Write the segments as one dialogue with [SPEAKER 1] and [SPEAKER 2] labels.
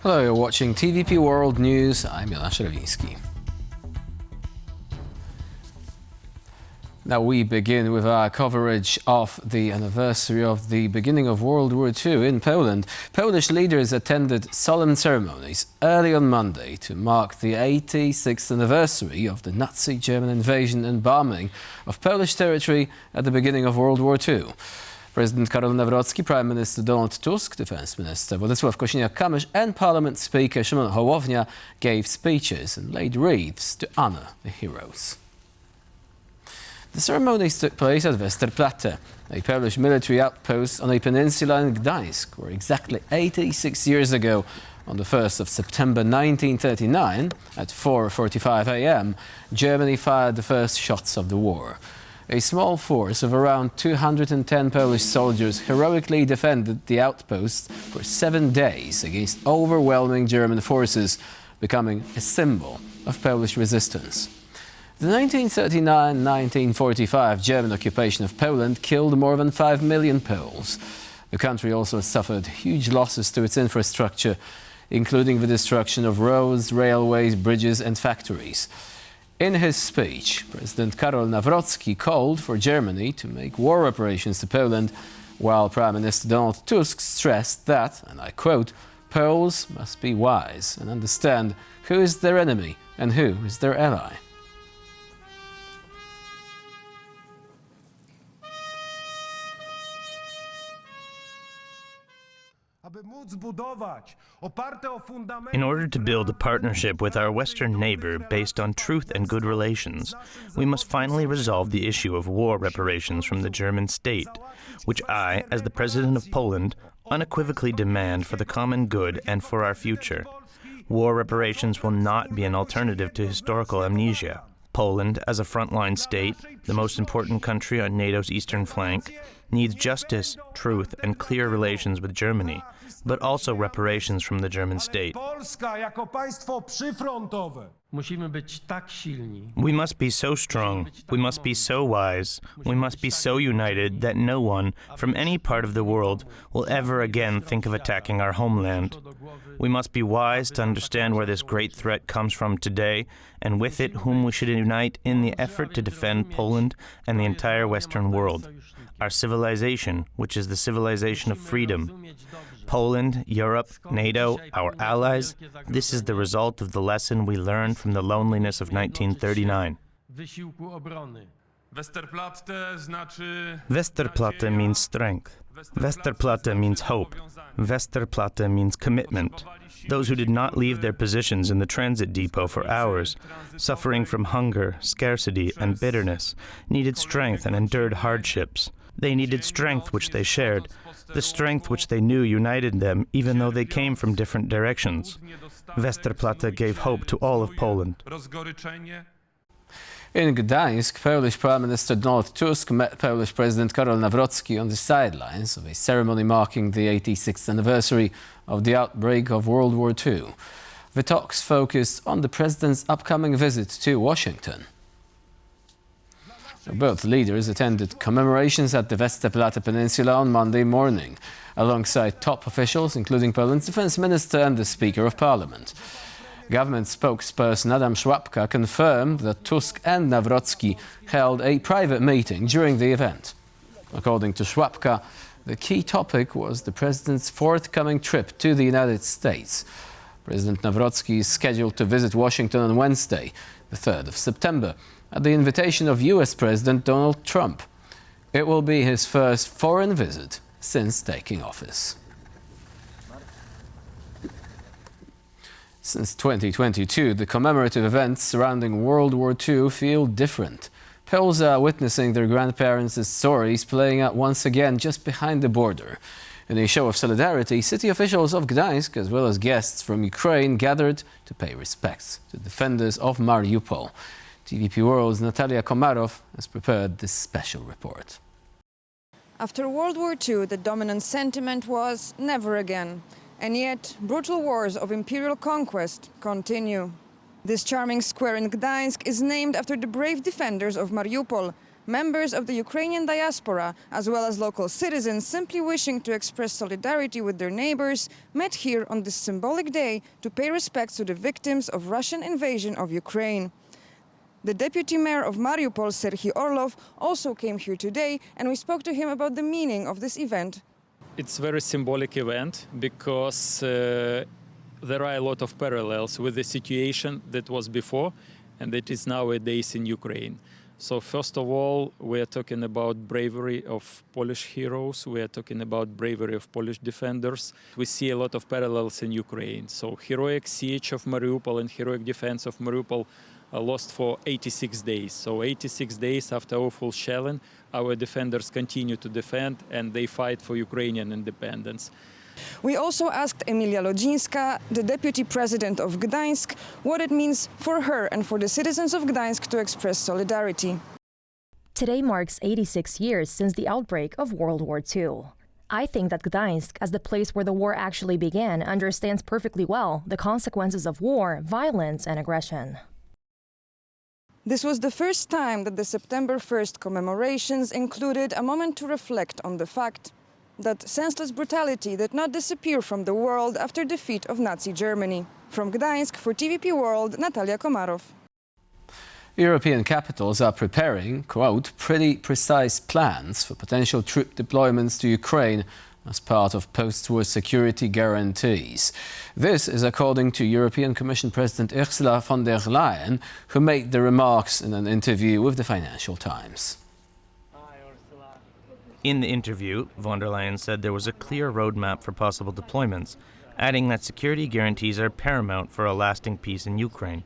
[SPEAKER 1] Hello, you're watching TVP World News. I'm Jonasz Rewiński. Now we begin with our coverage of the anniversary of the beginning of World War II in Poland. Polish leaders attended solemn ceremonies early on Monday to mark the 86th anniversary of the Nazi German invasion and bombing of Polish territory at the beginning of World War II. President Karol Nawrocki, Prime Minister Donald Tusk, Defence Minister Władysław Kosiniak-Kamysz and Parliament Speaker Szymon Hołownia gave speeches and laid wreaths to honour the heroes. The ceremonies took place at Westerplatte, a Polish military outpost on a peninsula in Gdańsk, where exactly 86 years ago, on the 1st of September 1939, at 4:45 a.m., Germany fired the first shots of the war. A small force of around 210 Polish soldiers heroically defended the outpost for 7 days against overwhelming German forces, becoming a symbol of Polish resistance. The 1939-1945 German occupation of Poland killed more than 5 million Poles. The country also suffered huge losses to its infrastructure, including the destruction of roads, railways, bridges and factories. In his speech, President Karol Nawrocki called for Germany to make war reparations to Poland, while Prime Minister Donald Tusk stressed that, and I quote, Poles must be wise and understand who is their enemy and who is their ally.
[SPEAKER 2] In order to build a partnership with our Western neighbor based on truth and good relations, we must finally resolve the issue of war reparations from the German state, which I, as the President of Poland, unequivocally demand for the common good and for our future. War reparations will not be an alternative to historical amnesia. Poland, as a frontline state, the most important country on NATO's eastern flank, needs justice, truth, and clear relations with Germany, but also reparations from the German state. We must be so strong, we must be so wise, we must be so united that no one, from any part of the world, will ever again think of attacking our homeland. We must be wise to understand where this great threat comes from today, and with it whom we should unite in the effort to defend Poland and the entire Western world. Our civilization, which is the civilization of freedom. Poland, Europe, NATO, our allies, this is the result of the lesson we learned from the loneliness of 1939. Westerplatte means strength. Westerplatte means hope. Westerplatte means commitment. Those who did not leave their positions in the transit depot for hours, suffering from hunger, scarcity, and bitterness, needed strength and endured hardships. They needed strength which they shared, the strength which they knew united them even though they came from different directions. Westerplatte gave hope to all of Poland.
[SPEAKER 1] In Gdańsk, Polish Prime Minister Donald Tusk met Polish President Karol Nawrocki on the sidelines of a ceremony marking the 86th anniversary of the outbreak of World War II. The talks focused on the president's upcoming visit to Washington. Both leaders attended commemorations at the Westerplatte Peninsula on Monday morning, alongside top officials, including Poland's Defence Minister and the Speaker of Parliament. Government spokesperson Adam Szłapka confirmed that Tusk and Nawrocki held a private meeting during the event. According to Szłapka, the key topic was the president's forthcoming trip to the United States. President Nawrocki is scheduled to visit Washington on Wednesday, the 3rd of September, at the invitation of US President Donald Trump. It will be his first foreign visit since taking office. Since 2022, the commemorative events surrounding World War II feel different. Poles are witnessing their grandparents' stories playing out once again just behind the border. In a show of solidarity, city officials of Gdańsk, as well as guests from Ukraine, gathered to pay respects to defenders of Mariupol. TVP World's Natalia Komarov has prepared this special report.
[SPEAKER 3] After World War II, the dominant sentiment was never again. And yet, brutal wars of imperial conquest continue. This charming square in Gdańsk is named after the brave defenders of Mariupol, members of the Ukrainian diaspora, as well as local citizens simply wishing to express solidarity with their neighbors, met here on this symbolic day to pay respects to the victims of Russian invasion of Ukraine. The deputy mayor of Mariupol, Serhiy Orlov, also came here today, and we spoke to him about the meaning of this event.
[SPEAKER 4] It's a very symbolic event because there are a lot of parallels with the situation that was before and that is nowadays in Ukraine. So first of all, we are talking about bravery of Polish heroes. We are talking about bravery of Polish defenders. We see a lot of parallels in Ukraine. So heroic siege of Mariupol and heroic defense of Mariupol lost for 86 days. So 86 days after awful shelling, our defenders continue to defend and they fight for Ukrainian independence.
[SPEAKER 3] We also asked Emilia Lodzinska, the deputy president of Gdańsk, what it means for her and for the citizens of Gdańsk to express solidarity.
[SPEAKER 5] Today marks 86 years since the outbreak of World War II. I think that Gdańsk, as the place where the war actually began, understands perfectly well the consequences of war, violence, and aggression.
[SPEAKER 3] This was the first time that the September 1st commemorations included a moment to reflect on the fact that senseless brutality did not disappear from the world after defeat of Nazi Germany. From Gdańsk for TVP World, Natalia Komarow.
[SPEAKER 1] European capitals are preparing, quote, pretty precise plans for potential troop deployments to Ukraine as part of post-war security guarantees. This is according to European Commission President Ursula von der Leyen, who made the remarks in an interview with the Financial Times.
[SPEAKER 2] In the interview, von der Leyen said there was a clear roadmap for possible deployments, adding that security guarantees are paramount for a lasting peace in Ukraine.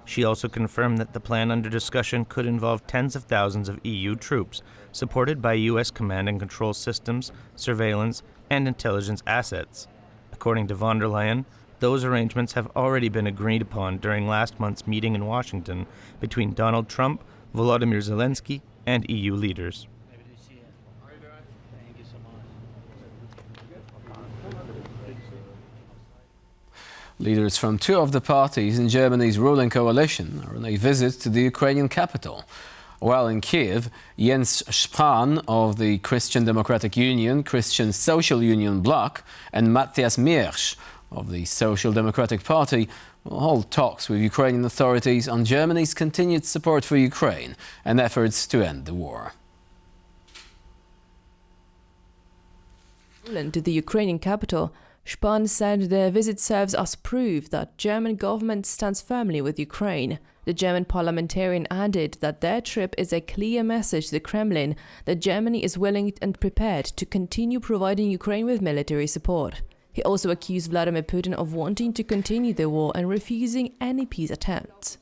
[SPEAKER 2] She also confirmed that the plan under discussion could involve tens of thousands of EU troops, supported by U.S. command and control systems, surveillance, and intelligence assets. According to von der Leyen, those arrangements have already been agreed upon during last month's meeting in Washington between Donald Trump, Volodymyr Zelensky, and EU leaders.
[SPEAKER 1] Leaders from two of the parties in Germany's ruling coalition are on a visit to the Ukrainian capital. While in Kiev, Jens Spahn of the Christian Democratic Union, Christian Social Union bloc, and Matthias Miersch of the Social Democratic Party will hold talks with Ukrainian authorities on Germany's continued support for Ukraine and efforts to end the war.
[SPEAKER 6] To the Ukrainian capital, Spahn said their visit serves as proof that German government stands firmly with Ukraine. The German parliamentarian added that their trip is a clear message to the Kremlin that Germany is willing and prepared to continue providing Ukraine with military support. He also accused Vladimir Putin of wanting to continue the war and refusing any peace attempts.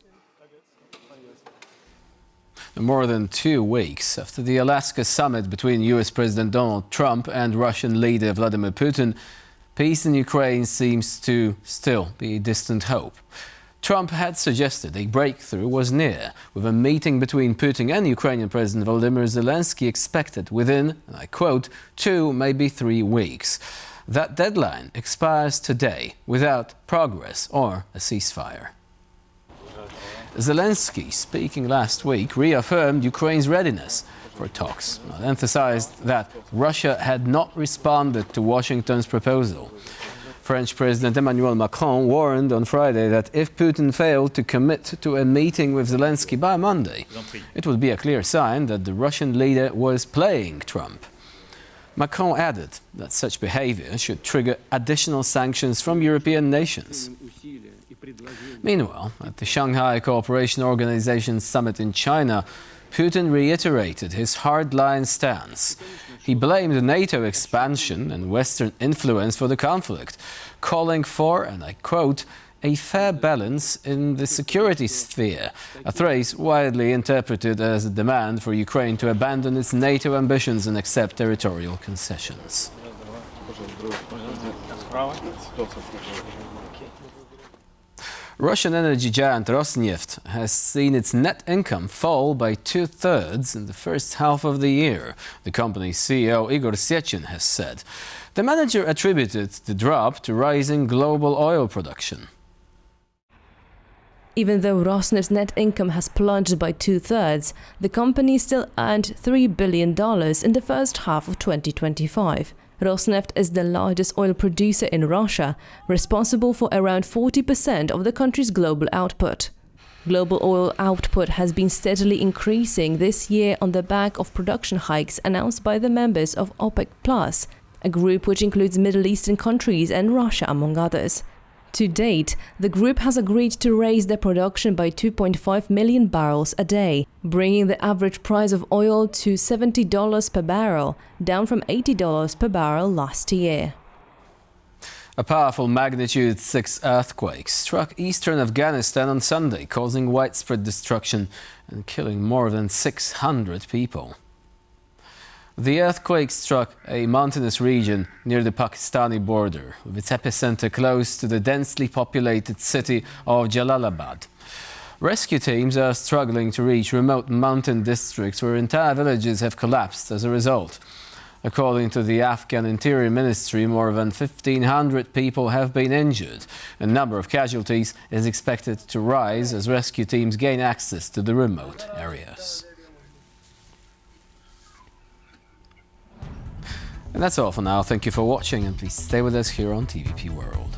[SPEAKER 1] More than 2 weeks after the Alaska summit between US President Donald Trump and Russian leader Vladimir Putin, peace in Ukraine seems to still be a distant hope. Trump had suggested a breakthrough was near, with a meeting between Putin and Ukrainian President Volodymyr Zelensky expected within, and I quote, 2, maybe 3 weeks. That deadline expires today without progress or a ceasefire. Zelensky, speaking last week, reaffirmed Ukraine's readiness for talks and emphasized that Russia had not responded to Washington's proposal. French President Emmanuel Macron warned on Friday that if Putin failed to commit to a meeting with Zelensky by Monday, it would be a clear sign that the Russian leader was playing Trump. Macron added that such behavior should trigger additional sanctions from European nations. Meanwhile, at the Shanghai Cooperation Organization summit in China, Putin reiterated his hardline stance. He blamed NATO expansion and Western influence for the conflict, calling for, and I quote, a fair balance in the security sphere, a phrase widely interpreted as a demand for Ukraine to abandon its NATO ambitions and accept territorial concessions. Russian energy giant Rosneft has seen its net income fall by 2/3 in the first half of the year, the company's CEO Igor Sechin has said. The manager attributed the drop to rising global oil production.
[SPEAKER 6] Even though Rosneft's net income has plunged by 2/3, the company still earned $3 billion in the first half of 2025. Rosneft is the largest oil producer in Russia, responsible for around 40% of the country's global output. Global oil output has been steadily increasing this year on the back of production hikes announced by the members of OPEC+, a group which includes Middle Eastern countries and Russia, among others. To date, the group has agreed to raise their production by 2.5 million barrels a day, bringing the average price of oil to $70 per barrel, down from $80 per barrel last year.
[SPEAKER 1] A powerful magnitude 6 earthquake struck eastern Afghanistan on Sunday, causing widespread destruction and killing more than 600 people. The earthquake struck a mountainous region near the Pakistani border, with its epicenter close to the densely populated city of Jalalabad. Rescue teams are struggling to reach remote mountain districts where entire villages have collapsed as a result. According to the Afghan Interior Ministry, more than 1,500 people have been injured. A number of casualties is expected to rise as rescue teams gain access to the remote areas. And that's all for now. Thank you for watching, and please stay with us here on TVP World.